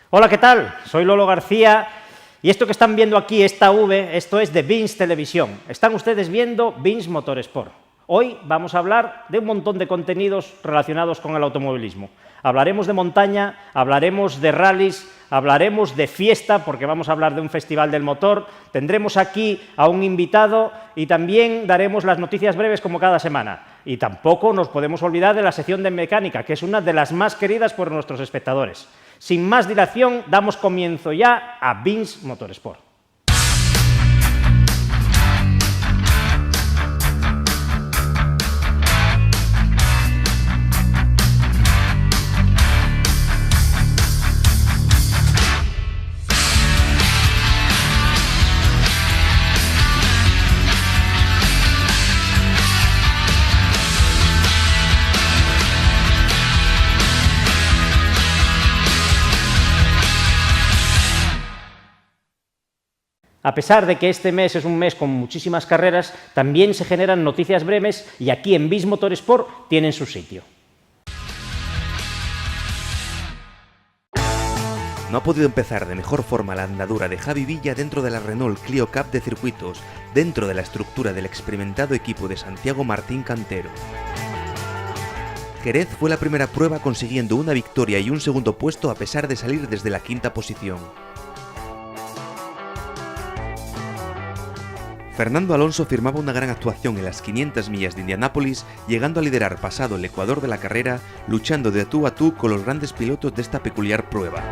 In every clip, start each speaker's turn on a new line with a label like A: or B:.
A: Hola, ¿qué tal? Soy Lolo García y esto que están viendo aquí, esta V, esto es de Vince Televisión. Están ustedes viendo Vince Motorsport. Hoy vamos a hablar de un montón de contenidos relacionados con el automovilismo. Hablaremos de montaña, hablaremos de rallies, hablaremos de fiesta, porque vamos a hablar de un festival del motor, tendremos aquí a un invitado y también daremos las noticias breves como cada semana. Y tampoco nos podemos olvidar de la sección de mecánica, que es una de las más queridas por nuestros espectadores. Sin más dilación, damos comienzo ya a Vince Motorsport. A pesar de que este mes es un mes con muchísimas carreras, también se generan noticias breves y aquí en Vince Motorsport tienen su sitio.
B: No ha podido empezar de mejor forma la andadura de Javi Villa dentro de la Renault Clio Cup de circuitos, dentro de la estructura del experimentado equipo de Santiago Martín Cantero. Jerez fue la primera prueba consiguiendo una victoria y un segundo puesto a pesar de salir desde la quinta posición. Fernando Alonso firmaba una gran actuación en las 500 millas de Indianápolis, llegando a liderar pasado el Ecuador de la carrera, luchando de tú a tú con los grandes pilotos de esta peculiar prueba.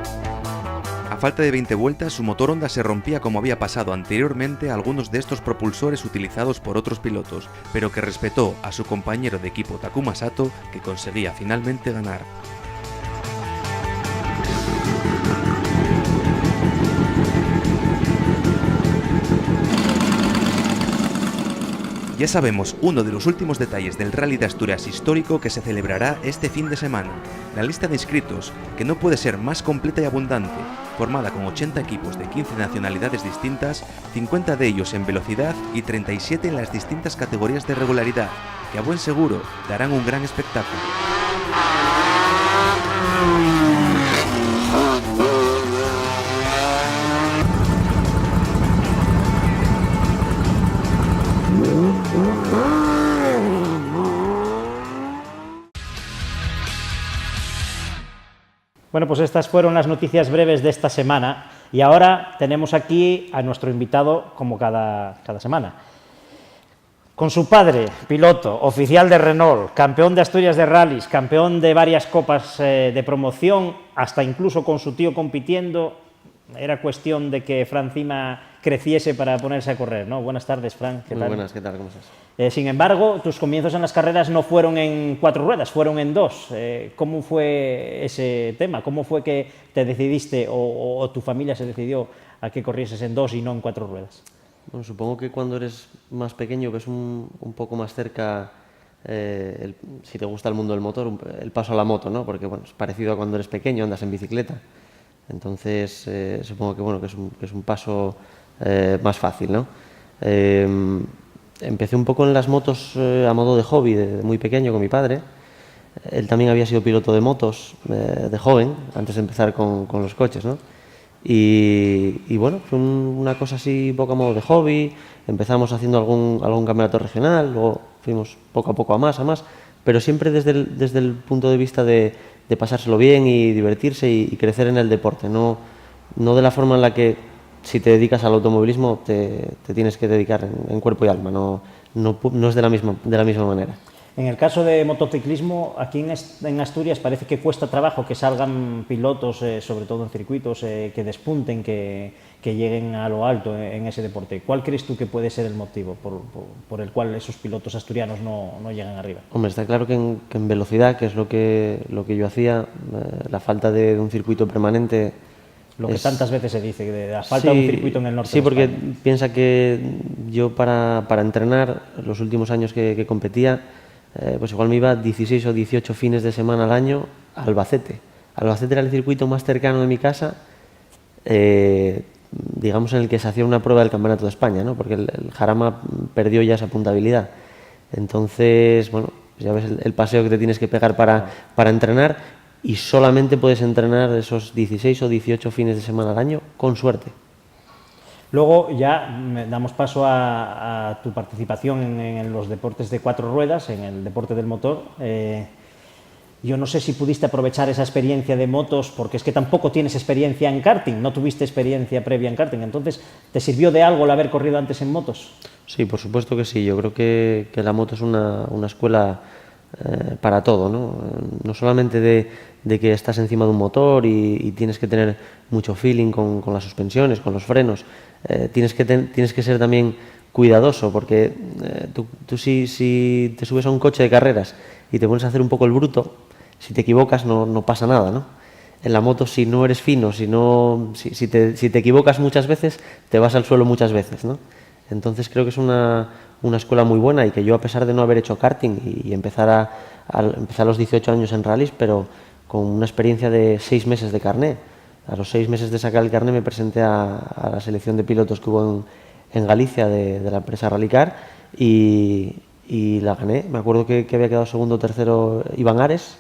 B: A falta de 20 vueltas, su motor Honda se rompía como había pasado anteriormente a algunos de estos propulsores utilizados por otros pilotos, pero que respetó a su compañero de equipo Takuma Sato, que conseguía finalmente ganar. Ya sabemos uno de los últimos detalles del Rally de Asturias histórico que se celebrará este fin de semana. La lista de inscritos, que no puede ser más completa y abundante, formada con 80 equipos de 15 nacionalidades distintas, 50 de ellos en velocidad y 37 en las distintas categorías de regularidad, que a buen seguro darán un gran espectáculo.
A: Bueno, pues estas fueron las noticias breves de esta semana y ahora tenemos aquí a nuestro invitado como cada semana. Con su padre, piloto, oficial de Renault, campeón de Asturias de rallies, campeón de varias copas de promoción, hasta incluso con su tío compitiendo, era cuestión de que Fran Cima creciese para ponerse a correr, ¿no? Buenas tardes, Fran, ¿qué tal?
C: Muy buenas, ¿qué tal? ¿Cómo estás?
A: Sin embargo, tus comienzos en las carreras no fueron en 4 ruedas, fueron en 2. ¿Cómo fue ese tema? ¿Cómo fue que te decidiste o tu familia se decidió a que corrieses en 2 y no en 4 ruedas?
C: Bueno, supongo que cuando eres más pequeño ves un poco más cerca, si te gusta el mundo del motor, el paso a la moto, ¿no? Porque bueno, es parecido a cuando eres pequeño, andas en bicicleta. Entonces, supongo que, bueno, que es un paso más fácil, ¿no? Empecé un poco en las motos a modo de hobby, de muy pequeño, con mi padre. Él también había sido piloto de motos de joven, antes de empezar con los coches, ¿no? Y bueno, fue una cosa así, un poco a modo de hobby. Empezamos haciendo algún campeonato regional, luego fuimos poco a poco a más, pero siempre desde el punto de vista de pasárselo bien y divertirse y crecer en el deporte, no de la forma en la que si te dedicas al automovilismo te tienes que dedicar en cuerpo y alma, no es de la misma manera.
A: En el caso de motociclismo, aquí en Asturias parece que cuesta trabajo que salgan pilotos, sobre todo en circuitos, que despunten, que lleguen a lo alto en ese deporte. ¿Cuál crees tú que puede ser el motivo por el cual esos pilotos asturianos no llegan arriba?
C: Hombre, está claro que en velocidad, que es lo que yo hacía, la falta de un circuito permanente.
A: Lo que tantas veces se dice, de la falta de un circuito en el norte de
C: España. Sí, porque
A: piensa
C: que yo para entrenar, los últimos años que competía, pues igual me iba 16 o 18 fines de semana al año a Albacete. Albacete era el circuito más cercano de mi casa, digamos, en el que se hacía una prueba del Campeonato de España, ¿no? Porque el Jarama perdió ya esa puntabilidad. Entonces, bueno, pues ya ves el paseo que te tienes que pegar para entrenar. y solamente puedes entrenar esos 16 o 18 fines de semana al año, con suerte.
A: Luego ya damos paso a tu participación en los deportes de 4 ruedas, en el deporte del motor. Yo no sé si pudiste aprovechar esa experiencia de motos, porque es que tampoco tienes experiencia en karting, no tuviste experiencia previa en karting, entonces, ¿te sirvió de algo el haber corrido antes en motos?
C: Sí, por supuesto que sí. Yo creo que la moto es una escuela para todo, ¿no? No solamente de que estás encima de un motor y tienes que tener mucho feeling con las suspensiones, con los frenos. Tienes que ser también cuidadoso, porque tú si te subes a un coche de carreras y te pones a hacer un poco el bruto, si te equivocas no pasa nada, ¿no? En la moto, si no eres fino, si te equivocas muchas veces, te vas al suelo muchas veces, ¿no? Entonces creo que es una escuela muy buena, y que yo, a pesar de no haber hecho karting y empezar a los 18 años en rallies, pero con una experiencia de 6 meses de carné. A los 6 meses de sacar el carné me presenté a la selección de pilotos que hubo en Galicia de la empresa Rallycar y la gané. Me acuerdo que había quedado segundo o tercero Iván Ares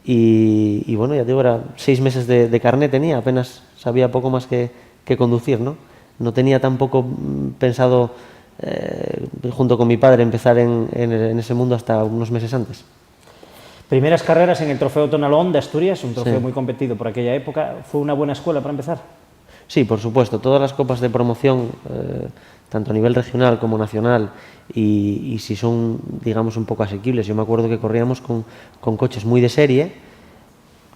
C: y bueno, ya te digo, era 6 meses de carné tenía, apenas sabía poco más que conducir, ¿no? No tenía tampoco pensado, junto con mi padre, empezar en ese mundo hasta unos meses antes.
A: Primeras carreras en el Trofeo Tonalón de Asturias, un trofeo muy competido por aquella época. ¿Fue una buena escuela para empezar?
C: Sí, por supuesto. Todas las copas de promoción, tanto a nivel regional como nacional, y si son, digamos, un poco asequibles. Yo me acuerdo que corríamos con coches muy de serie,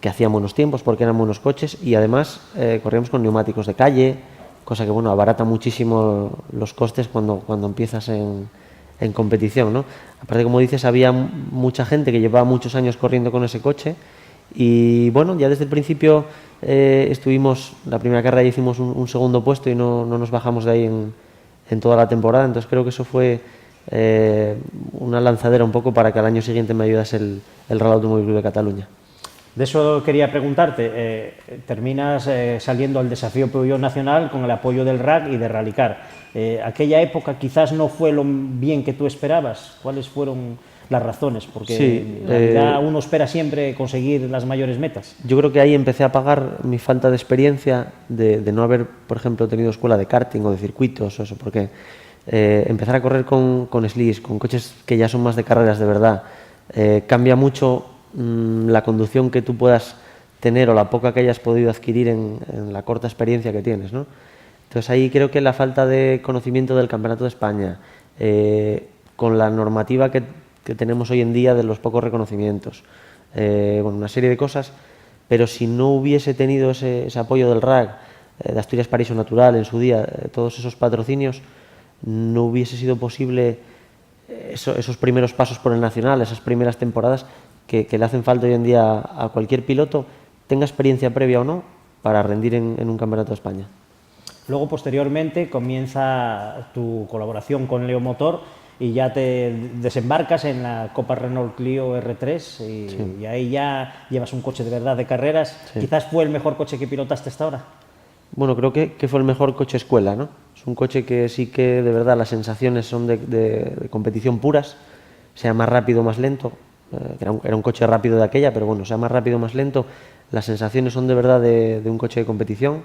C: que hacían buenos tiempos porque eran buenos coches, y además corríamos con neumáticos de calle, cosa que, bueno, abarata muchísimo los costes cuando empiezas en competición, ¿no? Aparte, como dices, había mucha gente que llevaba muchos años corriendo con ese coche, y bueno, ya desde el principio estuvimos, la primera carrera ya hicimos un segundo puesto y no nos bajamos de ahí en toda la temporada. Entonces creo que eso fue una lanzadera un poco para que al año siguiente me ayudase el Real Automóvil Club de Cataluña.
A: De eso quería preguntarte. Terminas saliendo al desafío Peugeot Nacional con el apoyo del RAC y de Rallycar. Aquella época quizás no fue lo bien que tú esperabas. ¿Cuáles fueron las razones? Porque
C: sí,
A: en realidad uno espera siempre conseguir las mayores metas.
C: Yo creo que ahí empecé a pagar mi falta de experiencia de no haber, por ejemplo, tenido escuela de karting o de circuitos o eso, porque empezar a correr con slicks, con coches que ya son más de carreras de verdad, cambia mucho la conducción que tú puedas tener o la poca que hayas podido adquirir en la corta experiencia que tienes, ¿no? Entonces ahí creo que la falta de conocimiento del Campeonato de España, con la normativa que tenemos hoy en día de los pocos reconocimientos, bueno, una serie de cosas, pero si no hubiese tenido ese apoyo del RAC, de Asturias Paraíso Natural en su día, todos esos patrocinios, no hubiese sido posible esos primeros pasos por el Nacional, esas primeras temporadas que le hacen falta hoy en día a cualquier piloto, tenga experiencia previa o no, para rendir en un Campeonato de España.
A: Luego, posteriormente, comienza tu colaboración con Leo Motor y ya te desembarcas en la Copa Renault Clio R3 y ahí ya llevas un coche de verdad de carreras. Sí. Quizás fue el mejor coche que pilotaste hasta ahora.
C: Bueno, creo que fue el mejor coche escuela, ¿no? Es un coche que sí que de verdad las sensaciones son de competición puras, sea más rápido o más lento. Era un coche rápido de aquella, pero bueno, sea más rápido o más lento, las sensaciones son de verdad de un coche de competición.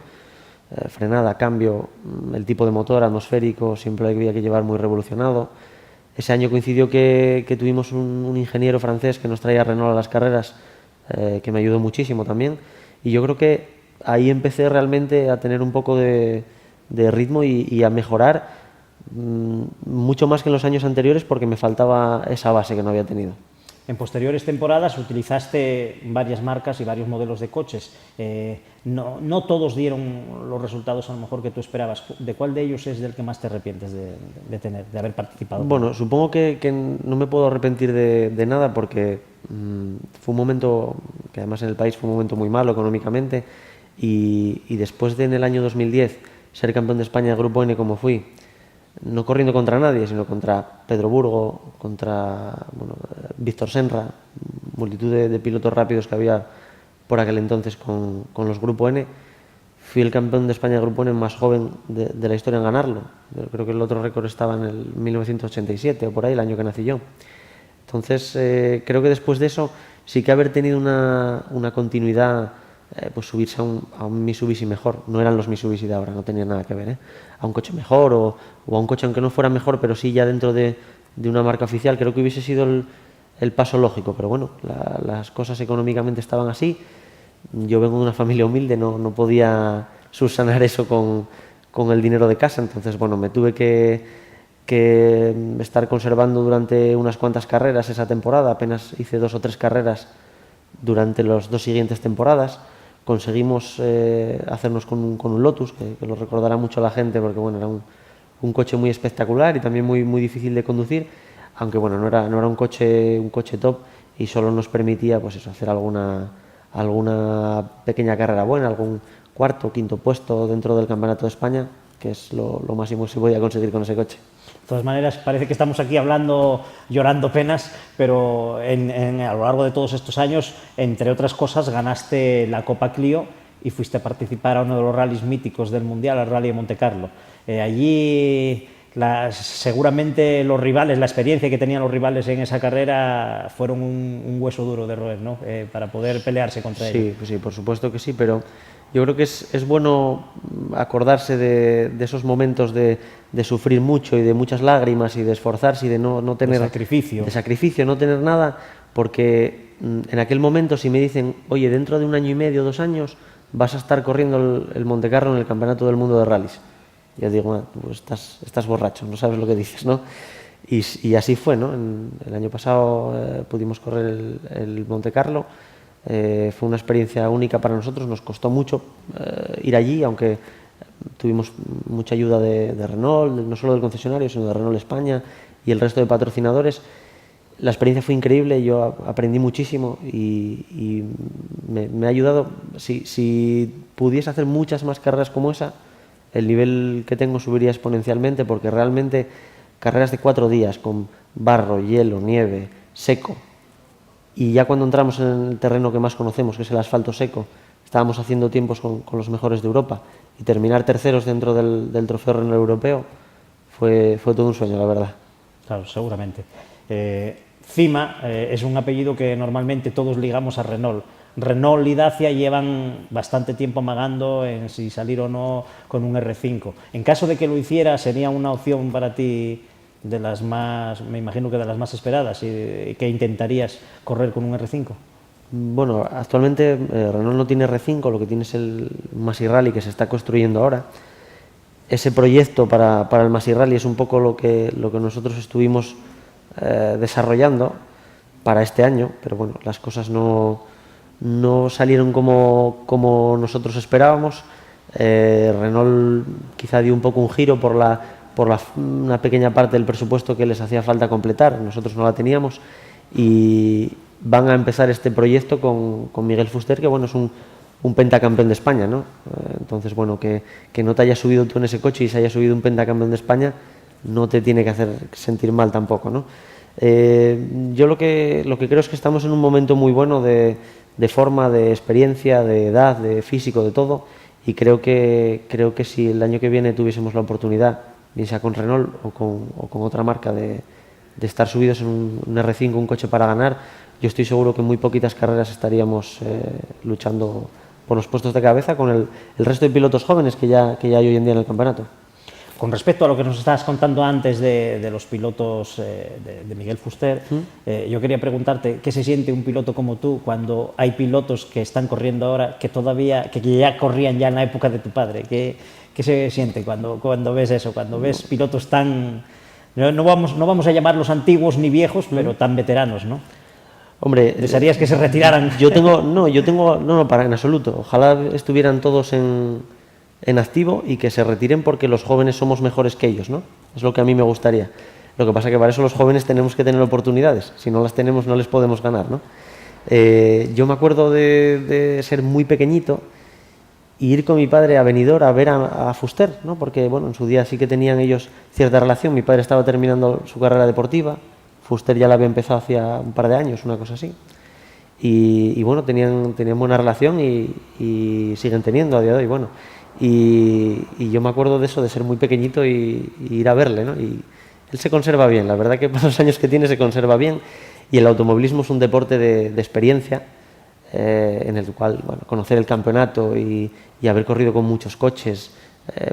C: Frenada, cambio, el tipo de motor atmosférico siempre había que llevar muy revolucionado. Ese año coincidió que tuvimos un ingeniero francés que nos traía Renault a las carreras, que me ayudó muchísimo también, y yo creo que ahí empecé realmente a tener un poco de ritmo y a mejorar mucho más que en los años anteriores, porque me faltaba esa base que no había tenido.
A: En posteriores temporadas utilizaste varias marcas y varios modelos de coches. No todos dieron los resultados a lo mejor que tú esperabas. ¿De cuál de ellos es del que más te arrepientes de haber participado?
C: Bueno, supongo que no me puedo arrepentir de nada, porque fue un momento que además en el país fue un momento muy malo económicamente, y después de en el año 2010 ser campeón de España de Grupo N como fui, no corriendo contra nadie, sino contra Pedro Burgo, contra Víctor Senra, multitud de pilotos rápidos que había por aquel entonces con los Grupo N. Fui el campeón de España de Grupo N más joven de la historia en ganarlo. Yo creo que el otro récord estaba en el 1987 o por ahí, el año que nací yo. Entonces creo que después de eso Sí que haber tenido una continuidad, pues subirse a un Mitsubishi mejor. No eran los Mitsubishi de ahora, no tenían nada que ver, ¿eh? A un coche mejor o a un coche aunque no fuera mejor, pero sí ya dentro de una marca oficial, creo que hubiese sido el paso lógico. Pero bueno, las cosas económicamente estaban así. Yo vengo de una familia humilde, no podía subsanar eso con el dinero de casa, entonces bueno, me tuve que estar conservando durante unas cuantas carreras esa temporada. Apenas hice 2 o 3 carreras durante las 2 siguientes temporadas. Conseguimos hacernos con un Lotus, que lo recordará mucho la gente, porque bueno, era un coche muy espectacular y también muy difícil de conducir, aunque bueno, no era un coche top, y solo nos permitía pues eso, hacer alguna pequeña carrera buena, algún cuarto o quinto puesto dentro del Campeonato de España, que es lo máximo que se podía conseguir con ese coche.
A: De todas maneras, parece que estamos aquí hablando, llorando penas, pero a lo largo de todos estos años, entre otras cosas, ganaste la Copa Clio y fuiste a participar a uno de los rallies míticos del Mundial, el Rally de Monte Carlo. Allí, seguramente los rivales, la experiencia que tenían los rivales en esa carrera fueron un hueso duro de roer, ¿no? Para poder pelearse contra ellos.
C: Sí, por supuesto que sí, pero yo creo que es bueno acordarse de esos momentos de sufrir mucho y de muchas lágrimas y de esforzarse y de no tener...
A: De
C: sacrificio, no tener nada, porque en aquel momento si me dicen, oye, dentro de 1 año y medio, 2 años, vas a estar corriendo el Monte Carlo en el Campeonato del Mundo de Rallys. Yo digo, pues estás borracho, no sabes lo que dices, ¿no? Y así fue, ¿no? El año pasado pudimos correr el Monte Carlo. Fue una experiencia única para nosotros, nos costó mucho ir allí, aunque tuvimos mucha ayuda de Renault, no solo del concesionario, sino de Renault España y el resto de patrocinadores. La experiencia fue increíble, yo aprendí muchísimo y me ha ayudado. Si pudiese hacer muchas más carreras como esa, el nivel que tengo subiría exponencialmente, porque realmente carreras de 4 días con barro, hielo, nieve, seco, y ya cuando entramos en el terreno que más conocemos, que es el asfalto seco, estábamos haciendo tiempos con los mejores de Europa, y terminar terceros dentro del Trofeo Renault Europeo fue todo un sueño, la verdad.
A: Claro, seguramente. Cima es un apellido que normalmente todos ligamos a Renault. Renault y Dacia llevan bastante tiempo amagando en si salir o no con un R5. En caso de que lo hiciera, ¿sería una opción para ti de las más, me imagino que de las más esperadas, y que intentarías correr con un R5?
C: Bueno, actualmente Renault no tiene R5, lo que tiene es el Masi Rally que se está construyendo ahora. Ese proyecto para el Masi Rally es un poco lo que nosotros estuvimos desarrollando para este año, pero bueno, las cosas no salieron como nosotros esperábamos. Renault quizá dio un poco un giro por una pequeña parte del presupuesto que les hacía falta completar, nosotros no la teníamos, y van a empezar este proyecto con Miguel Fuster, que bueno, es un pentacampeón de España, ¿no? Entonces, bueno, que no te hayas subido tú en ese coche y se haya subido un pentacampeón de España no te tiene que hacer sentir mal tampoco, ¿no? Yo lo que creo es que estamos en un momento muy bueno de forma, de experiencia, de edad, de físico, de todo, y creo que si el año que viene tuviésemos la oportunidad, bien sea con Renault o con otra marca, de estar subidos en un R5, un coche para ganar, yo estoy seguro que en muy poquitas carreras estaríamos luchando por los puestos de cabeza con el resto de pilotos jóvenes que ya hay hoy en día en el campeonato.
A: Con respecto a lo que nos estabas contando antes de los pilotos de Miguel Fuster, yo quería preguntarte qué se siente un piloto como tú cuando hay pilotos que están corriendo ahora que ya corrían ya en la época de tu padre. ¿Qué se siente cuando ves eso, cuando ves pilotos tan, no vamos a llamarlos antiguos ni viejos, pero tan veteranos, ¿no?
C: Hombre,
A: ¿desearías que se retiraran?
C: No, para en absoluto. Ojalá estuvieran todos en activo y que se retiren porque los jóvenes somos mejores que ellos, ¿no? Es lo que a mí me gustaría. Lo que pasa es que para eso los jóvenes tenemos que tener oportunidades. Si no las tenemos, no les podemos ganar, ¿no? Yo me acuerdo de ser muy pequeñito y ir con mi padre a Benidorm a ver a Fuster, ¿no? Porque, bueno, en su día sí que tenían ellos cierta relación. Mi padre estaba terminando su carrera deportiva, Fuster ya la había empezado hacía un par de años, una cosa así. Y bueno, tenían buena relación y siguen teniendo a día de hoy, bueno. Y yo me acuerdo de eso, de ser muy pequeñito y ir a verle, ¿no? Y él se conserva bien, la verdad que por los años que tiene se conserva bien. Y el automovilismo es un deporte de experiencia, en el cual, bueno, conocer el campeonato y haber corrido con muchos coches,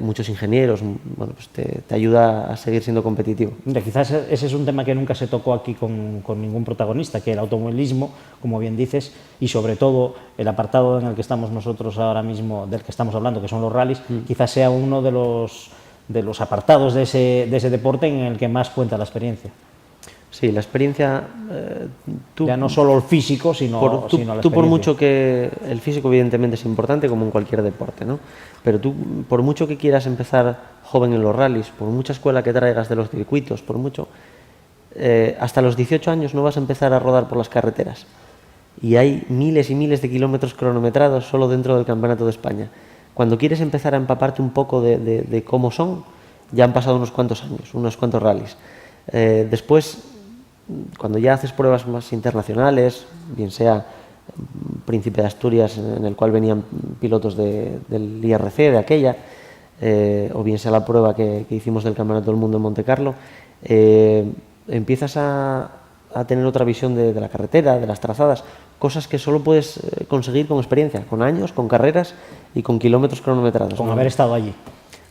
C: muchos ingenieros, bueno, pues te ayuda a seguir siendo competitivo.
A: Mira, quizás ese es un tema que nunca se tocó aquí con ningún protagonista, que el automovilismo, como bien dices, y sobre todo el apartado en el que estamos nosotros ahora mismo, del que estamos hablando, que son los rallies, quizás sea uno de los apartados de ese deporte en el que más cuenta la experiencia.
C: Sí, la experiencia...
A: ya no solo el físico, sino la experiencia.
C: Tú por mucho que... El físico evidentemente es importante, como en cualquier deporte, ¿no? Pero tú, por mucho que quieras empezar joven en los rallies, por mucha escuela que traigas de los circuitos, por mucho... hasta los 18 años no vas a empezar a rodar por las carreteras. Y hay miles y miles de kilómetros cronometrados solo dentro del Campeonato de España. Cuando quieres empezar a empaparte un poco de cómo son, ya han pasado unos cuantos años, unos cuantos rallies. Después, cuando ya haces pruebas más internacionales, bien sea Príncipe de Asturias, en el cual venían pilotos del IRC, de aquella, o bien sea la prueba que hicimos del Campeonato del Mundo en Montecarlo, empiezas a tener otra visión de la carretera, de las trazadas, cosas que solo puedes conseguir con experiencia, con años, con carreras y con kilómetros cronometrados.
A: Con haber estado allí.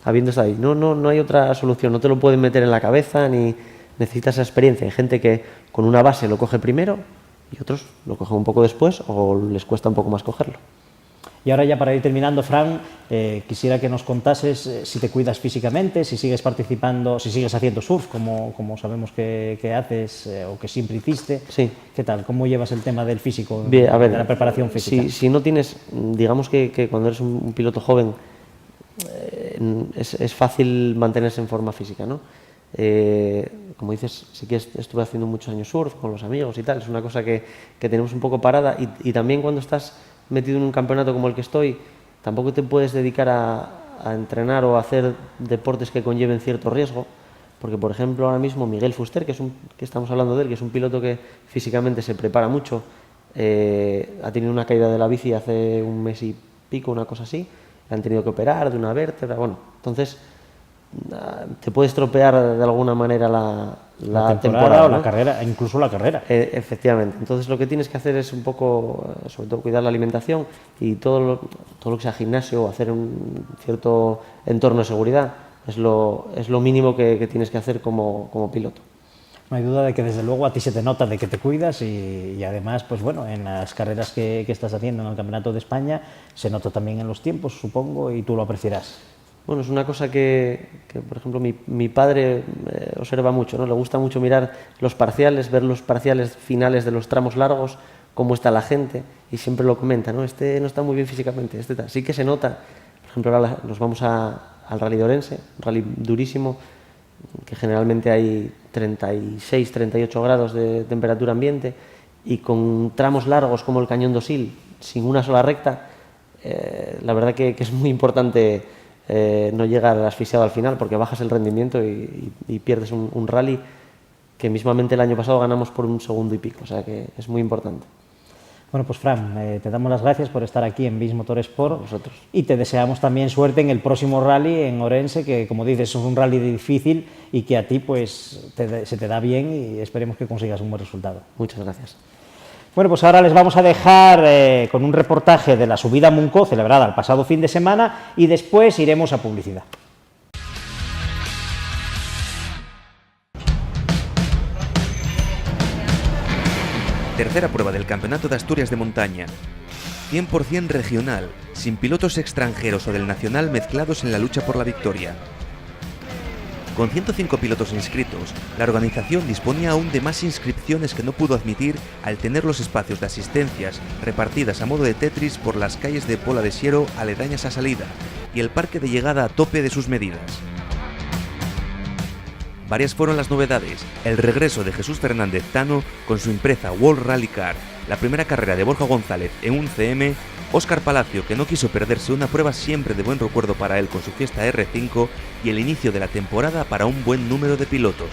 C: Habiendo estado ahí. No hay otra solución, no te lo pueden meter en la cabeza, ni necesitas esa experiencia. Hay gente que con una base lo coge primero y otros lo cogen un poco después o les cuesta un poco más cogerlo.
A: Y ahora ya para ir terminando, Fran, quisiera que nos contases si te cuidas físicamente, si sigues participando, si sigues haciendo surf, como sabemos que haces o que siempre hiciste.
C: Sí.
A: ¿Qué tal? ¿Cómo llevas el tema del físico,
C: Bien, a ver,
A: de la preparación física?
C: Si no tienes, digamos que cuando eres un piloto joven es fácil mantenerse en forma física, ¿no? Como dices, sí que estuve haciendo muchos años surf con los amigos y tal, es una cosa que tenemos un poco parada y también cuando estás metido en un campeonato como el que estoy, tampoco te puedes dedicar a entrenar o a hacer deportes que conlleven cierto riesgo, porque por ejemplo ahora mismo Miguel Fuster, que estamos hablando de él, que es un piloto que físicamente se prepara mucho, ha tenido una caída de la bici hace un mes y pico, una cosa así, le han tenido que operar de una vértebra, bueno, entonces te puede estropear de alguna manera la temporada,
A: o
C: ¿no?
A: la carrera, incluso la carrera.
C: Efectivamente. Entonces lo que tienes que hacer es un poco, sobre todo cuidar la alimentación y todo lo que sea gimnasio o hacer un cierto entorno de seguridad es lo mínimo que tienes que hacer como piloto.
A: No hay duda de que desde luego a ti se te nota de que te cuidas y además, pues bueno, en las carreras que estás haciendo en el Campeonato de España se nota también en los tiempos, supongo, y tú lo apreciarás.
C: Bueno, es una cosa que por ejemplo, mi padre observa mucho, ¿no? Le gusta mucho mirar los parciales, ver los parciales finales de los tramos largos, cómo está la gente, y siempre lo comenta, ¿no? Este no está muy bien físicamente, este tal. Sí que se nota. Por ejemplo, ahora nos vamos al Rally de Orense, un rally durísimo, que generalmente hay 36, 38 grados de temperatura ambiente, y con tramos largos como el Cañón Dosil, sin una sola recta, la verdad que es muy importante no llegar asfixiado al final, porque bajas el rendimiento y pierdes un rally que mismamente el año pasado ganamos por 1 segundo y pico, o sea que es muy importante.
A: Bueno, pues Fran, te damos las gracias por estar aquí en BINS Motorsport.
C: Vosotros.
A: Y te deseamos también suerte en el próximo rally en Orense, que como dices es un rally difícil y que a ti pues se te da bien y esperemos que consigas un buen resultado.
C: Muchas gracias.
A: Bueno, pues ahora les vamos a dejar con un reportaje de la subida a Muncó, celebrada el pasado fin de semana, y después iremos a publicidad.
B: Tercera prueba del Campeonato de Asturias de Montaña. 100% regional, sin pilotos extranjeros o del nacional mezclados en la lucha por la victoria. Con 105 pilotos inscritos, la organización disponía aún de más inscripciones que no pudo admitir al tener los espacios de asistencias repartidas a modo de Tetris por las calles de Pola de Siero aledañas a salida y el parque de llegada a tope de sus medidas. Varias fueron las novedades: el regreso de Jesús Fernández Tano con su impreza World Rally Car, la primera carrera de Borja González en un CM, Óscar Palacio, que no quiso perderse una prueba siempre de buen recuerdo para él con su Fiesta R5, y el inicio de la temporada para un buen número de pilotos.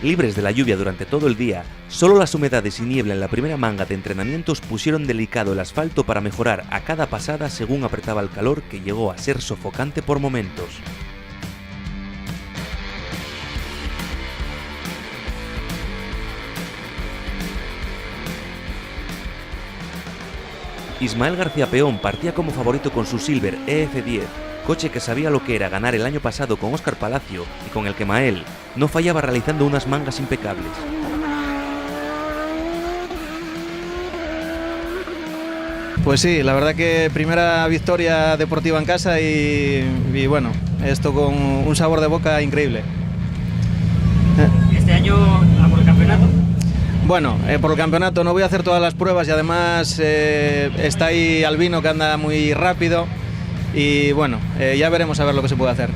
B: Libres de la lluvia durante todo el día, solo las humedades y niebla en la primera manga de entrenamientos pusieron delicado el asfalto para mejorar a cada pasada según apretaba el calor, que llegó a ser sofocante por momentos. Ismael García Peón partía como favorito con su Silver EF10, coche que sabía lo que era ganar el año pasado con Óscar Palacio y con el que Mael no fallaba realizando unas mangas impecables.
D: Pues sí, la verdad que primera victoria deportiva en casa y bueno, esto con un sabor de boca increíble.
A: ¿Este año a por el campeonato?
D: Bueno, por el campeonato no voy a hacer todas las pruebas y además está ahí Albino, que anda muy rápido, y bueno, ya veremos a ver lo que se puede hacer.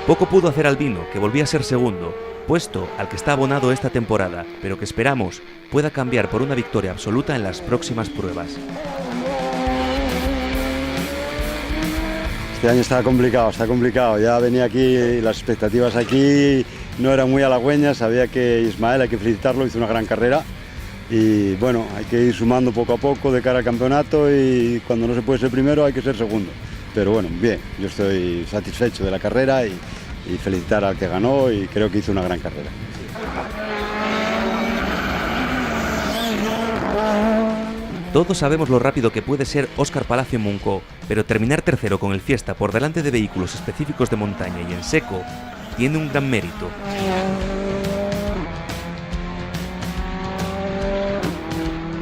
B: Poco pudo hacer Albino, que volvía a ser segundo, puesto al que está abonado esta temporada, pero que esperamos pueda cambiar por una victoria absoluta en las próximas pruebas.
E: Este año está complicado. Ya venía aquí, las expectativas aquí no eran muy halagüeñas. Sabía que Ismael, hay que felicitarlo, hizo una gran carrera. Y bueno, hay que ir sumando poco a poco de cara al campeonato, y cuando no se puede ser primero hay que ser segundo. Pero bueno, bien, yo estoy satisfecho de la carrera y felicitar al que ganó, y creo que hizo una gran carrera.
B: Todos sabemos lo rápido que puede ser Óscar Palacio en Muncó, pero terminar tercero con el Fiesta por delante de vehículos específicos de montaña y en seco tiene un gran mérito.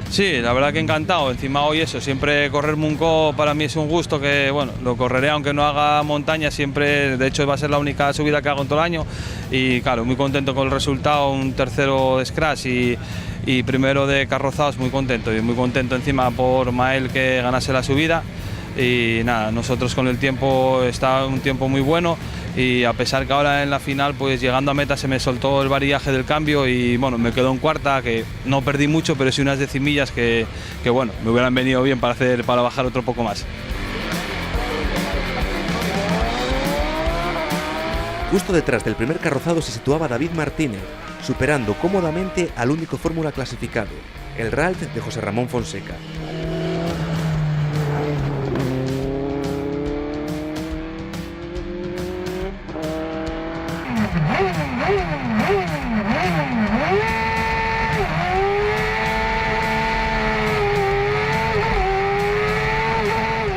F: Sí, la verdad que encantado. Encima hoy eso, siempre correr Muncó para mí es un gusto, que bueno, lo correré aunque no haga montaña siempre. De hecho va a ser la única subida que hago en todo el año y claro, muy contento con el resultado, un tercero de scratch y primero de carrozados, muy contento encima por Mael, que ganase la subida. Y nada, nosotros con el tiempo, está un tiempo muy bueno, y a pesar que ahora en la final, pues llegando a meta se me soltó el varillaje del cambio y bueno, me quedó en cuarta, que no perdí mucho, pero sí unas decimillas que bueno, me hubieran venido bien para bajar otro poco más.
B: Justo detrás del primer carrozado se situaba David Martínez, superando cómodamente al único Fórmula clasificado, el Ralt de José Ramón Fonseca.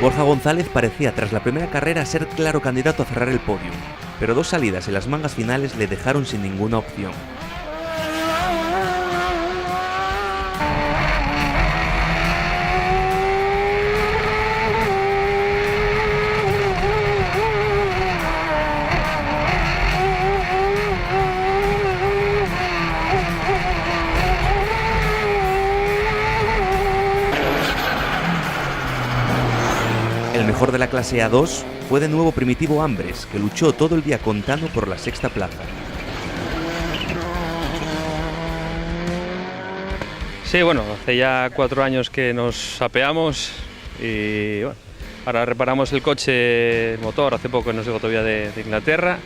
B: Borja González parecía tras la primera carrera ser claro candidato a cerrar el podio, pero dos salidas en las mangas finales le dejaron sin ninguna opción. El mejor de la clase A2 fue de nuevo Primitivo Ambres, que luchó todo el día contando por la sexta plaza.
G: Sí, bueno, hace ya 4 años que nos apeamos y bueno, ahora reparamos el coche, el motor, hace poco nos llegó todavía de Inglaterra.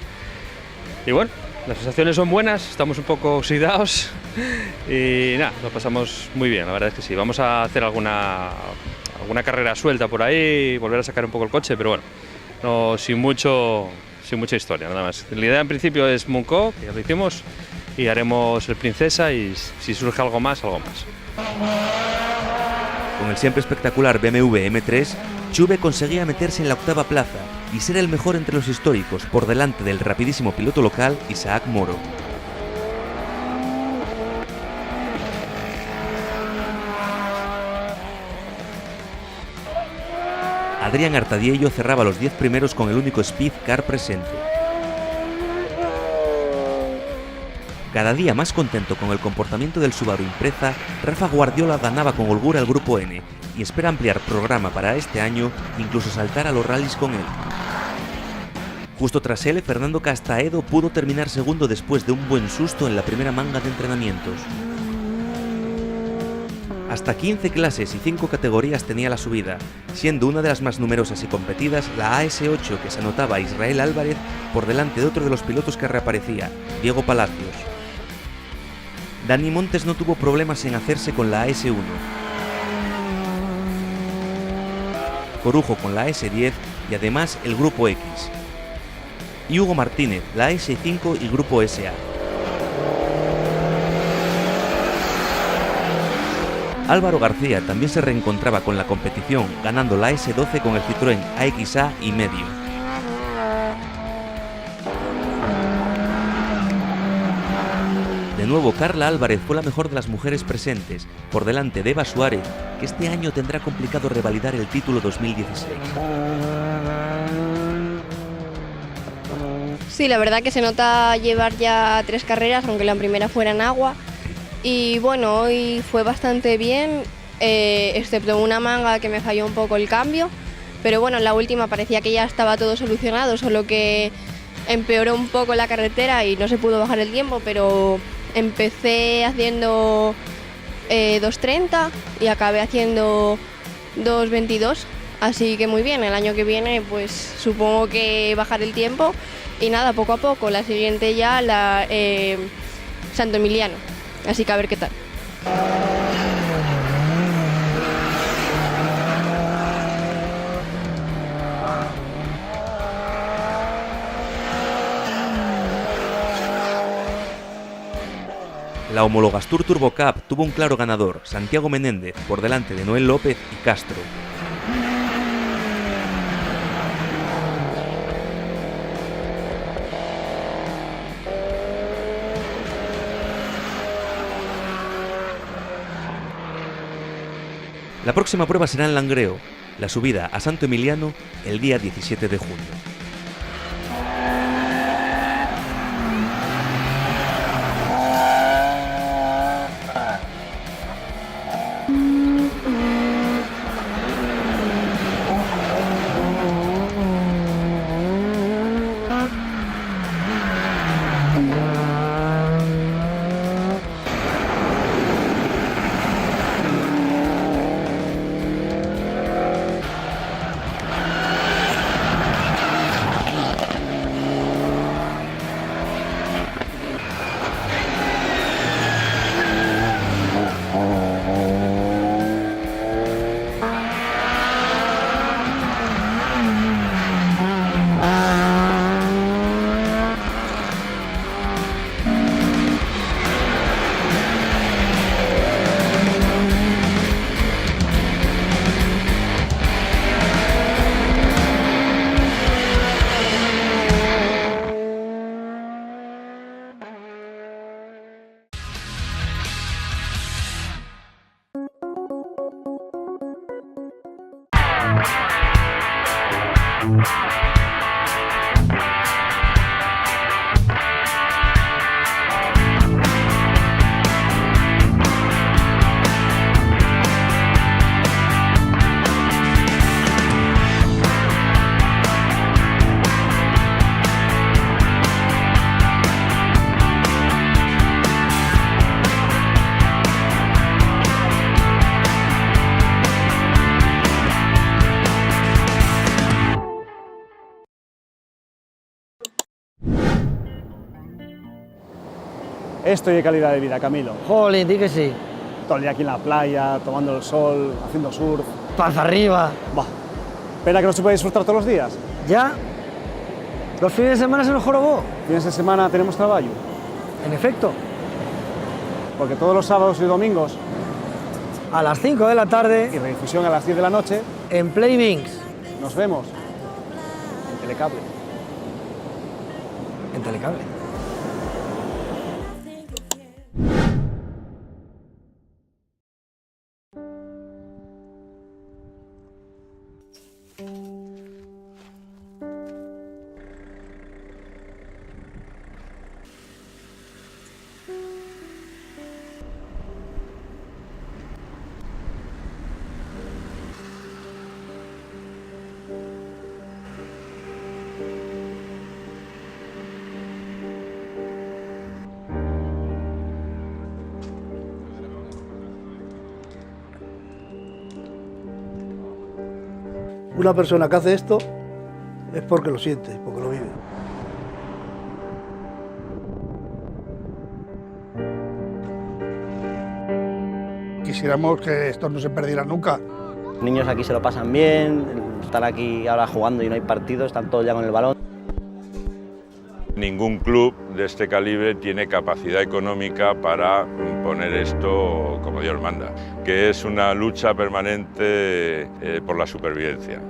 G: Y bueno, las sensaciones son buenas, estamos un poco oxidados y nada, lo pasamos muy bien, la verdad es que sí. Vamos a hacer alguna carrera suelta por ahí, volver a sacar un poco el coche, pero bueno, no, sin mucha historia, nada más. La idea en principio es Muncó, que ya lo hicimos, y haremos el Princesa, y si surge algo más, algo más.
B: Con el siempre espectacular BMW M3, Chuve conseguía meterse en la octava plaza y ser el mejor entre los históricos, por delante del rapidísimo piloto local Isaac Moro. Adrián Artadiello cerraba los 10 primeros con el único Speed Car presente. Cada día más contento con el comportamiento del Subaru Impreza, Rafa Guardiola ganaba con holgura al Grupo N y espera ampliar programa para este año, incluso saltar a los rallies con él. Justo tras él, Fernando Castaedo pudo terminar segundo después de un buen susto en la primera manga de entrenamientos. Hasta 15 clases y 5 categorías tenía la subida, siendo una de las más numerosas y competidas la AS8, que se anotaba a Israel Álvarez por delante de otro de los pilotos que reaparecía, Diego Palacios. Dani Montes no tuvo problemas en hacerse con la AS1. Corujo con la AS10 y además el Grupo X. Y Hugo Martínez, la AS5 y Grupo SA. Álvaro García también se reencontraba con la competición, ganando la S12 con el Citroën AXA y medio. De nuevo, Carla Álvarez fue la mejor de las mujeres presentes, por delante de Eva Suárez, que este año tendrá complicado revalidar el título 2016.
H: Sí, la verdad que se nota llevar ya 3 carreras, aunque la primera fuera en agua. Y bueno, hoy fue bastante bien, excepto una manga que me falló un poco el cambio, pero bueno, en la última parecía que ya estaba todo solucionado, solo que empeoró un poco la carretera y no se pudo bajar el tiempo, pero empecé haciendo 2:30 y acabé haciendo 2:22, así que muy bien. El año que viene pues supongo que bajaré el tiempo y nada, poco a poco. La siguiente ya la Santo Emiliano. Así que a ver qué tal.
B: La Homologastur Turbo Cup tuvo un claro ganador, Santiago Menéndez, por delante de Noel López y Castro. La próxima prueba será en Langreo, la subida a Santo Emiliano el día 17 de junio.
I: Esto y calidad de vida, Camilo.
J: Jolín, di que sí.
I: Todo el día aquí en la playa, tomando el sol, haciendo surf.
J: Panza arriba.
I: Bah, pena que no se puede disfrutar todos los días.
J: ¿Ya? ¿Los fines de semana se nos jorobó?
I: Fines de semana tenemos trabajo.
J: En efecto.
I: Porque todos los sábados y domingos.
J: A las 5 de la tarde.
I: Y redifusión a las 10 de la noche.
J: En Playbinks.
I: Nos vemos. En Telecable.
J: En Telecable. Una persona que hace esto es porque lo siente, porque lo vive.
I: Quisiéramos que esto no se perdiera nunca.
C: Los niños aquí se lo pasan bien, están aquí ahora jugando y no hay partidos, están todos ya con el balón.
K: Ningún club de este calibre tiene capacidad económica para poner esto como Dios manda, que es una lucha permanente por la supervivencia.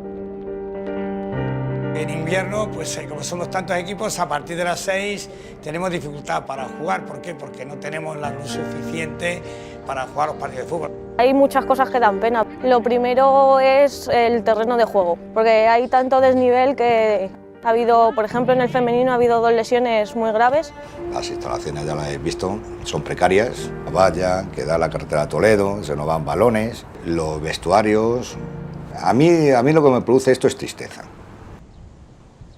L: En invierno, pues como somos tantos equipos, a partir de las 6 tenemos dificultad para jugar. ¿Por qué? Porque no tenemos la luz suficiente para jugar los partidos de fútbol.
M: Hay muchas cosas que dan pena. Lo primero es el terreno de juego, porque hay tanto desnivel que ha habido, por ejemplo, en el femenino ha habido 2 lesiones muy graves.
N: Las instalaciones ya las habéis visto, son precarias. La valla, que da la carretera a Toledo, se nos van balones, los vestuarios. A mí lo que me produce esto es tristeza.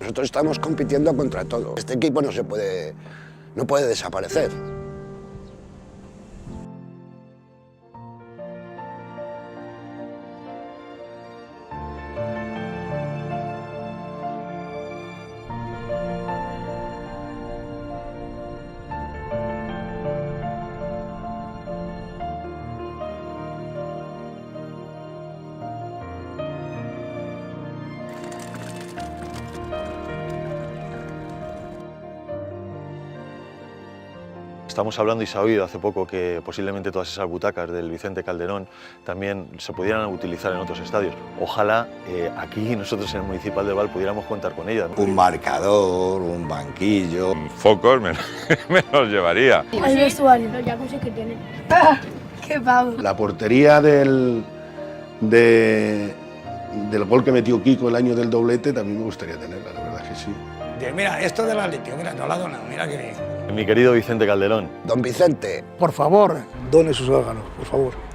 O: Nosotros estamos compitiendo contra todo. Este equipo no puede desaparecer.
P: Estamos hablando y se ha oído hace poco que posiblemente todas esas butacas del Vicente Calderón también se pudieran utilizar en otros estadios. Ojalá aquí nosotros en el Municipal de Val pudiéramos contar con ellas.
N: Un marcador, un banquillo.
K: Focos me los llevaría.
Q: El vestuario, los jacuzzi que tienen. ¡Qué pavo!
O: La portería del gol que metió Kiko el año del doblete también me gustaría tenerla, la verdad que sí.
L: Mira, esto del Atlético, mira, no la ha donado, mira que bien.
P: Mi querido Vicente Calderón.
O: Don Vicente.
J: Por favor, done sus órganos, por favor.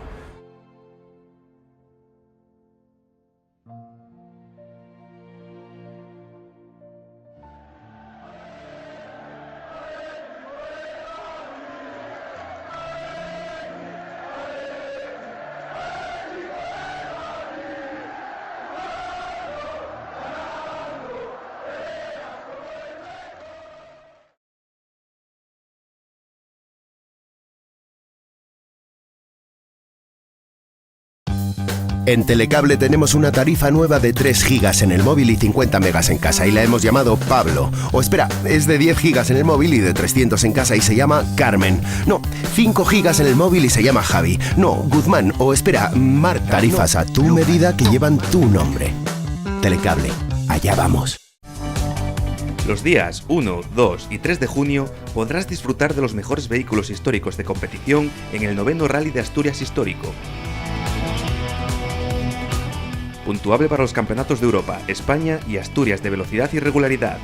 R: En Telecable tenemos una tarifa nueva de 3 gigas en el móvil y 50 megas en casa y la hemos llamado Pablo. O espera, es de 10 gigas en el móvil y de 300 en casa y se llama Carmen. No, 5 gigas en el móvil y se llama Javi. No, Guzmán. O espera, Marta. Tarifas a tu medida que llevan tu nombre. Telecable, allá vamos.
B: Los días 1, 2 y 3 de junio podrás disfrutar de los mejores vehículos históricos de competición en el 9º Rally de Asturias Histórico. Puntuable para los campeonatos de Europa, España y Asturias de velocidad y regularidad.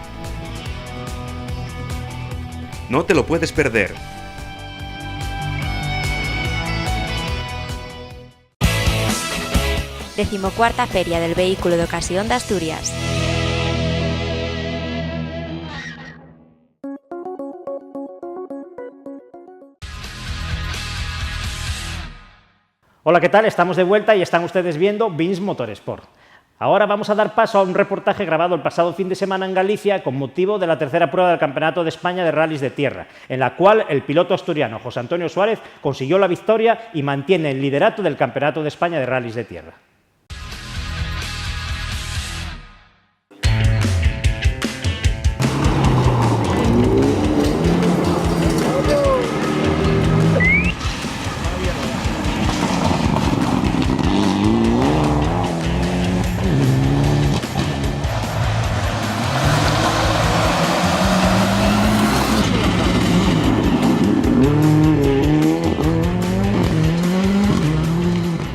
B: No te lo puedes perder.
S: Decimocuarta Feria del Vehículo de Ocasión de Asturias.
A: Hola, ¿qué tal? Estamos de vuelta y están ustedes viendo Vins Motorsport. Ahora vamos a dar paso a un reportaje grabado el pasado fin de semana en Galicia con motivo de la tercera prueba del Campeonato de España de Rallys de Tierra, en la cual el piloto asturiano José Antonio Suárez consiguió la victoria y mantiene el liderato del Campeonato de España de Rallys de Tierra.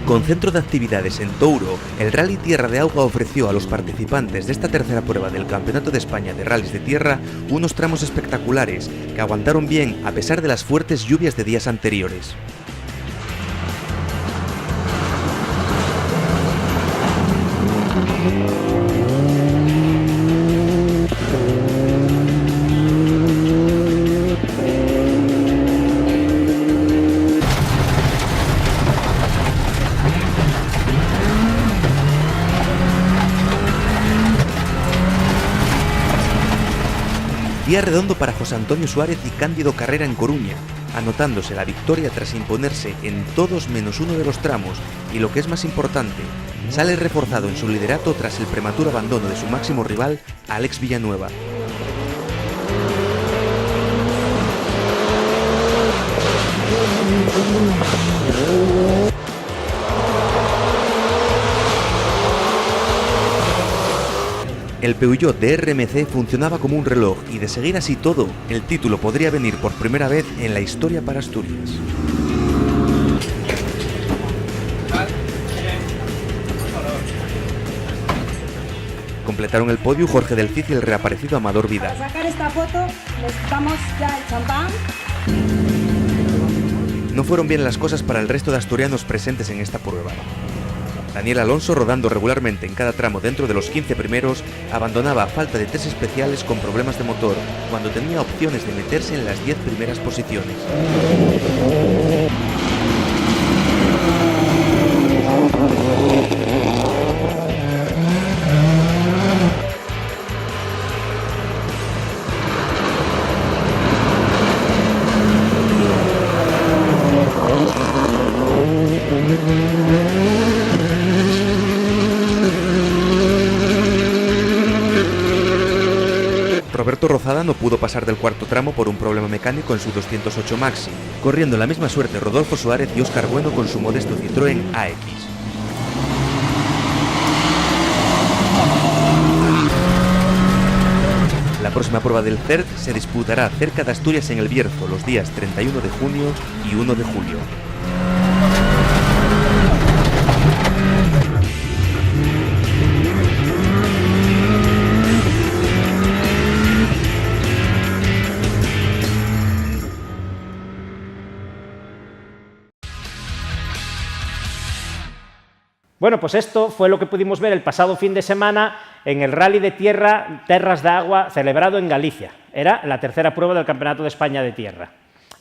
B: Con centro de actividades en Touro, el Rally Tierra de Auga ofreció a los participantes de esta tercera prueba del Campeonato de España de Rallys de Tierra unos tramos espectaculares que aguantaron bien a pesar de las fuertes lluvias de días anteriores. Día redondo para José Antonio Suárez y Cándido Carrera en Coruña, anotándose la victoria tras imponerse en todos menos uno de los tramos y, lo que es más importante, sale reforzado en su liderato tras el prematuro abandono de su máximo rival, Alex Villanueva. El Peugeot de RMC funcionaba como un reloj y, de seguir así todo, el título podría venir por primera vez en la historia para Asturias. Completaron el podio Jorge del Cid y el reaparecido Amador Vidal.
T: Para sacar esta foto necesitamos ya el champán.
B: No fueron bien las cosas para el resto de asturianos presentes en esta prueba. Daniel Alonso, rodando regularmente en cada tramo dentro de los 15 primeros, abandonaba a falta de 3 especiales con problemas de motor, cuando tenía opciones de meterse en las 10 primeras posiciones. Roberto Rozada no pudo pasar del cuarto tramo por un problema mecánico en su 208 Maxi, corriendo la misma suerte Rodolfo Suárez y Óscar Bueno con su modesto Citroën AX. La próxima prueba del CERT se disputará cerca de Asturias en el Bierzo los días 31 de junio y 1 de julio.
A: Bueno, pues esto fue lo que pudimos ver el pasado fin de semana en el Rally de Tierra Terras de Agua celebrado en Galicia. Era la tercera prueba del Campeonato de España de Tierra.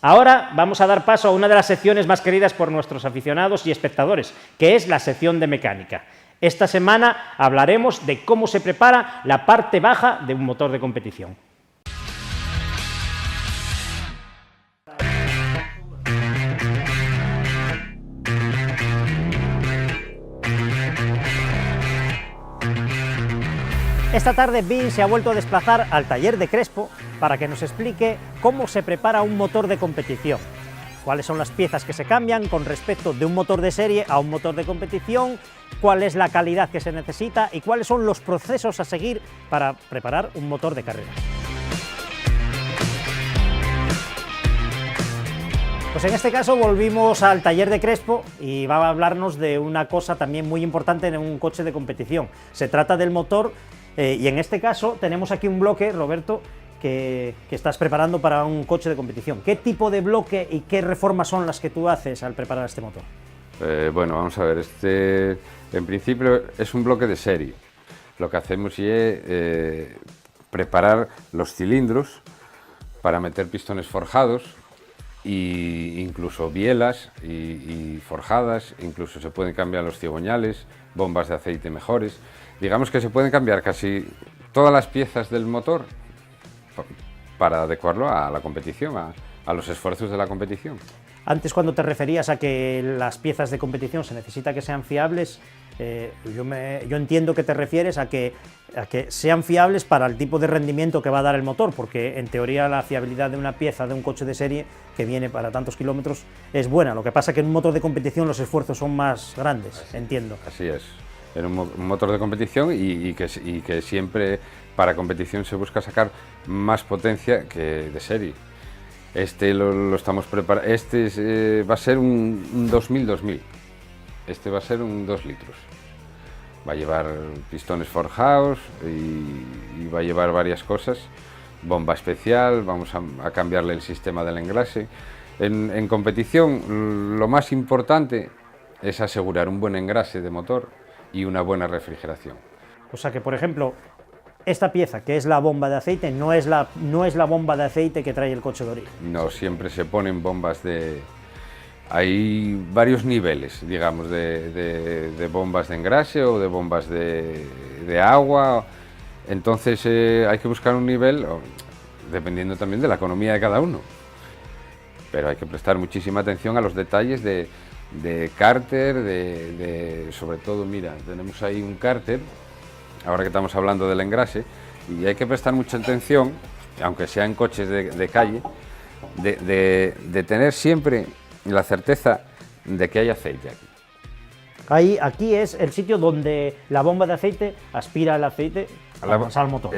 A: Ahora vamos a dar paso a una de las secciones más queridas por nuestros aficionados y espectadores, que es la sección de mecánica. Esta semana hablaremos de cómo se prepara la parte baja de un motor de competición. Esta tarde Bin se ha vuelto a desplazar al taller de Crespo para que nos explique cómo se prepara un motor de competición, cuáles son las piezas que se cambian con respecto de un motor de serie a un motor de competición, cuál es la calidad que se necesita y cuáles son los procesos a seguir para preparar un motor de carrera. Pues en este caso volvimos al taller de Crespo y va a hablarnos de una cosa también muy importante en un coche de competición. Se trata del motor y en este caso tenemos aquí un bloque, Roberto, que estás preparando para un coche de competición. ¿Qué tipo de bloque y qué reformas son las que tú haces al preparar este motor?
U: Bueno, vamos a ver, este en principio es un bloque de serie. Lo que hacemos es preparar los cilindros para meter pistones forjados e incluso bielas y forjadas, incluso se pueden cambiar los cigoñales, bombas de aceite mejores. Digamos que se pueden cambiar casi todas las piezas del motor para adecuarlo a la competición, a los esfuerzos de la competición.
A: Antes, cuando te referías a que las piezas de competición se necesita que sean fiables, yo entiendo que te refieres a que sean fiables para el tipo de rendimiento que va a dar el motor, porque en teoría la fiabilidad de una pieza de un coche de serie que viene para tantos kilómetros es buena. Lo que pasa es que en un motor de competición los esfuerzos son más grandes, entiendo.
U: Así es. En un motor de competición y que siempre para competición se busca sacar más potencia que de serie. Este lo estamos preparando, va a ser un 2000-2000, este va a ser un 2 litros. Va a llevar pistones forjados y va a llevar varias cosas, bomba especial, vamos a cambiarle el sistema del engrase. En competición lo más importante es asegurar un buen engrase de motor y una buena refrigeración.
A: O sea que, por ejemplo, esta pieza, que es la bomba de aceite, no es la bomba de aceite que trae el coche de origen.
U: No, siempre se ponen bombas de... Hay varios niveles, digamos, de bombas de engrase o de bombas de agua. Entonces hay que buscar un nivel dependiendo también de la economía de cada uno. Pero hay que prestar muchísima atención a los detalles de cárter, sobre todo, mira, tenemos ahí un cárter, ahora que estamos hablando del engrase, y hay que prestar mucha atención, aunque sea en coches de calle, de tener siempre la certeza de que hay aceite aquí.
A: Aquí es el sitio donde la bomba de aceite aspira el aceite al motor.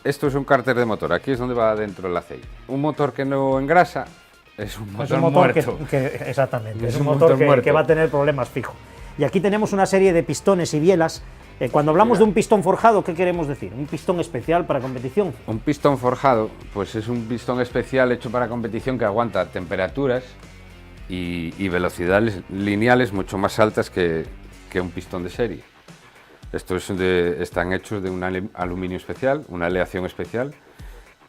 U: Esto es un cárter de motor, aquí es donde va adentro el aceite. Un motor que no engrasa es un motor muerto.
A: Exactamente, es un motor que va a tener problemas fijo. Y aquí tenemos una serie de pistones y bielas. Cuando hablamos de un pistón forjado, ¿qué queremos decir? ¿Un pistón especial para competición?
U: Un pistón forjado, pues es un pistón especial hecho para competición que aguanta temperaturas y velocidades lineales mucho más altas que un pistón de serie. Estos están hechos de un aluminio especial, una aleación especial,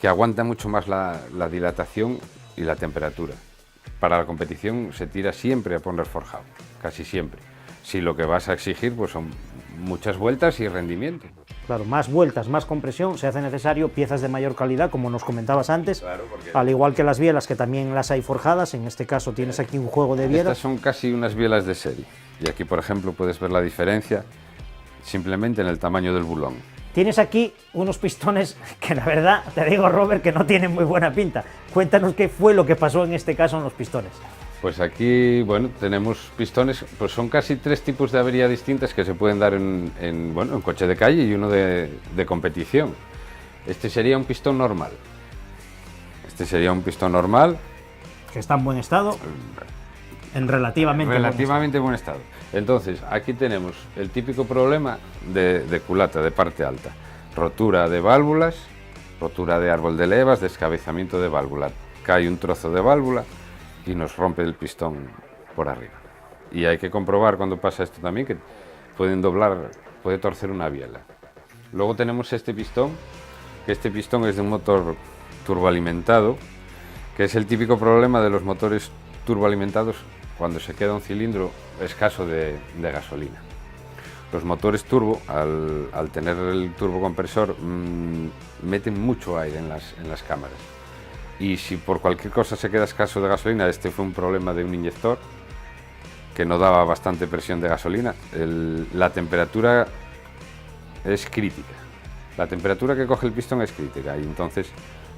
U: que aguanta mucho más la dilatación y la temperatura. Para la competición se tira siempre a poner forjado, casi siempre. Si lo que vas a exigir pues son muchas vueltas y rendimiento.
A: Claro, más vueltas, más compresión, se hace necesario piezas de mayor calidad, como nos comentabas antes,
U: claro,
A: al igual que las bielas, que también las hay forjadas. En este caso tienes aquí un juego de bielas.
U: Estas son casi unas bielas de serie, y aquí, por ejemplo, puedes ver la diferencia simplemente en el tamaño del bulón.
A: Tienes aquí unos pistones que, la verdad, te digo, Robert, que no tienen muy buena pinta. Cuéntanos qué fue lo que pasó en este caso en los pistones.
U: Pues aquí, bueno, tenemos pistones, pues son casi 3 tipos de avería distintas que se pueden dar en coche de calle y uno de competición. Este sería un pistón normal.
A: Que está en buen estado, en relativamente
U: buen estado. Entonces, aquí tenemos el típico problema de culata, de parte alta. Rotura de válvulas, rotura de árbol de levas, descabezamiento de válvula. Cae un trozo de válvula y nos rompe el pistón por arriba. Y hay que comprobar cuando pasa esto también, que puede torcer una biela. Luego tenemos este pistón, que este pistón es de un motor turboalimentado, que es el típico problema de los motores turboalimentados cuando se queda un cilindro escaso de gasolina. Los motores turbo, al tener el turbocompresor, meten mucho aire en las cámaras. Y si por cualquier cosa se queda escaso de gasolina, este fue un problema de un inyector que no daba bastante presión de gasolina, la temperatura es crítica. La temperatura que coge el pistón es crítica y entonces,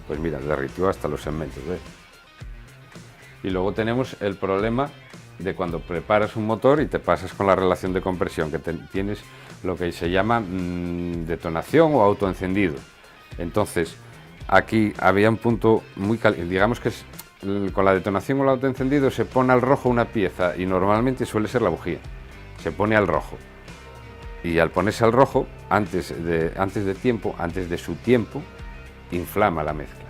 U: pues mira, derritió hasta los segmentos, ¿ves? Y luego tenemos el problema de cuando preparas un motor y te pasas con la relación de compresión, que tienes lo que se llama detonación o autoencendido. Entonces, aquí había un punto muy caliente, digamos que con la detonación o el autoencendido se pone al rojo una pieza y normalmente suele ser la bujía, se pone al rojo. Y al ponerse al rojo, antes de su tiempo, inflama la mezcla.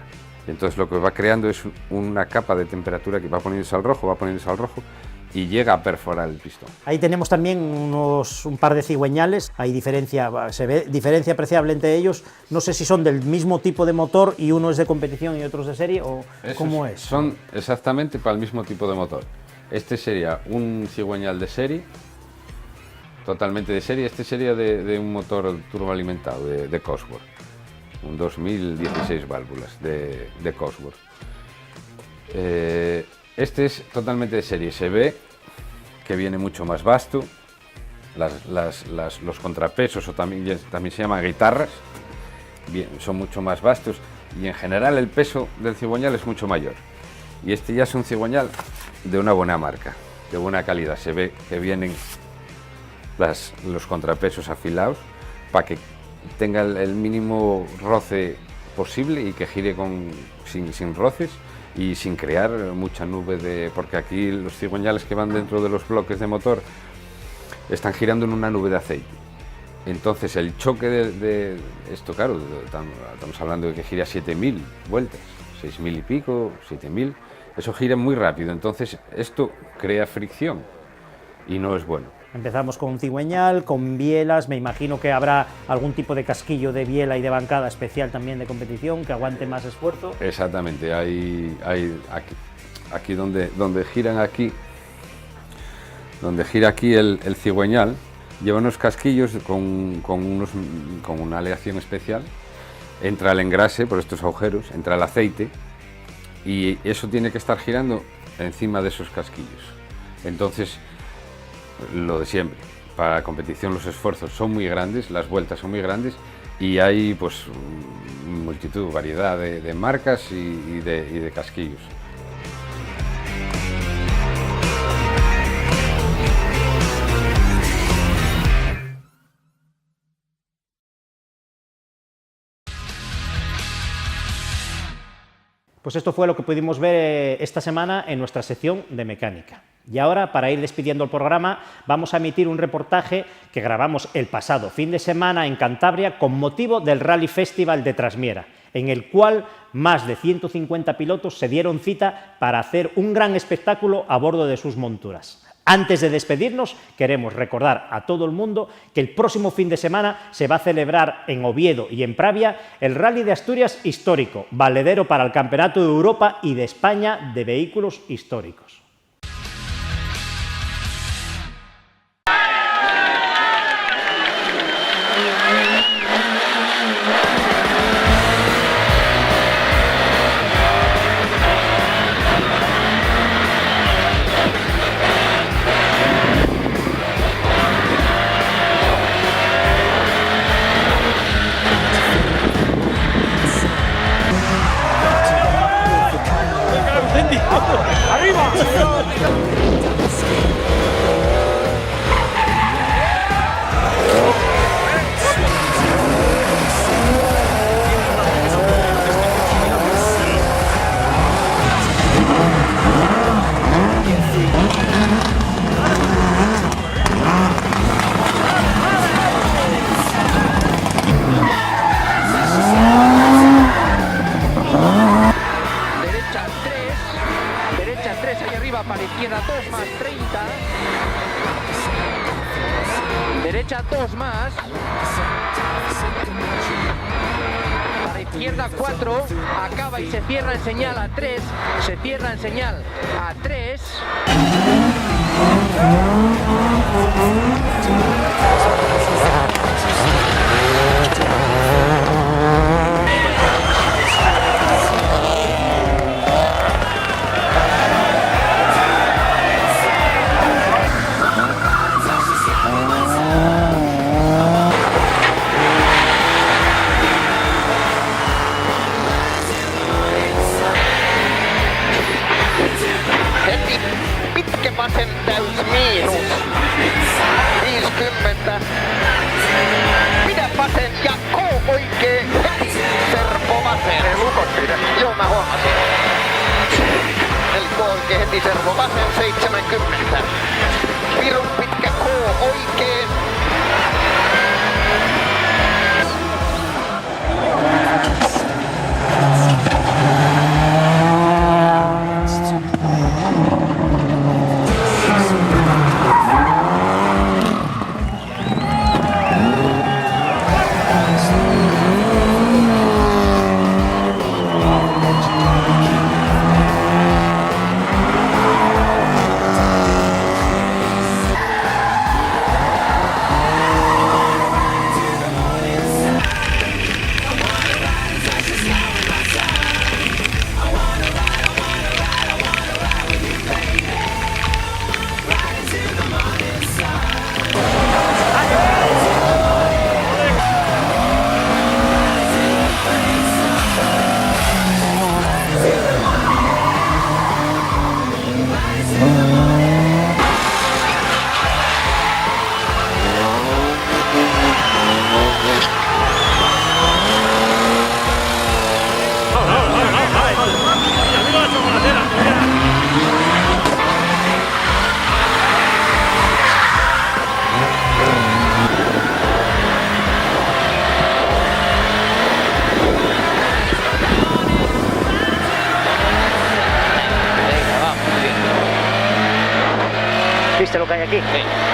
U: Y entonces lo que va creando es una capa de temperatura que va poniéndose al rojo y llega a perforar el pistón.
A: Ahí tenemos también un par de cigüeñales, se ve diferencia apreciable entre ellos. No sé si son del mismo tipo de motor y uno es de competición y otro es de serie, o cómo es.
U: Son exactamente para el mismo tipo de motor. Este sería un cigüeñal de serie, totalmente de serie. Este sería de un motor turboalimentado de Cosworth, un 2016 válvulas de Cosworth. Este es totalmente de serie, se ve que viene mucho más vasto, los contrapesos, o también se llaman guitarras, son mucho más vastos y en general el peso del cigüeñal es mucho mayor. Y este ya es un cigüeñal de una buena marca, de buena calidad, se ve que vienen los contrapesos afilados para que tenga el mínimo roce posible y que gire sin roces y sin crear mucha nube porque aquí los cigüeñales que van dentro de los bloques de motor están girando en una nube de aceite. Entonces el choque de esto, claro, estamos hablando de que gira 7.000 vueltas, 6.000 y pico, 7.000, eso gira muy rápido, entonces esto crea fricción y no es bueno.
A: Empezamos con un cigüeñal, con bielas, me imagino que habrá algún tipo de casquillo de biela y de bancada especial también de competición, que aguante más esfuerzo.
U: Exactamente, hay aquí donde gira aquí el cigüeñal, lleva unos casquillos con una aleación especial entra el engrase por estos agujeros, entra el aceite y eso tiene que estar girando encima de esos casquillos. Entonces, lo de siempre, para la competición los esfuerzos son muy grandes, las vueltas son muy grandes y hay pues multitud, variedad de marcas y de casquillos.
A: Pues esto fue lo que pudimos ver esta semana en nuestra sección de mecánica. Y ahora, para ir despidiendo el programa, vamos a emitir un reportaje que grabamos el pasado fin de semana en Cantabria con motivo del Rally Festival de Trasmiera, en el cual más de 150 pilotos se dieron cita para hacer un gran espectáculo a bordo de sus monturas. Antes de despedirnos, queremos recordar a todo el mundo que el próximo fin de semana se va a celebrar en Oviedo y en Pravia el Rally de Asturias histórico, valedero para el Campeonato de Europa y de España de vehículos históricos.
D: Derecha 2 más. Para izquierda 4. Acaba y se cierra en señal a 3. Se cierra en señal a 3. Pitkävasen täysmiinus 50. Pidä vasen ja K oikee heti. Servo vasen. Ei lukot pidä. Joo, mä huomasin. Eli K oikee heti, servo vasen 70. Pirun pitkä K oikee.
A: ¿Viste lo que hay aquí? Sí.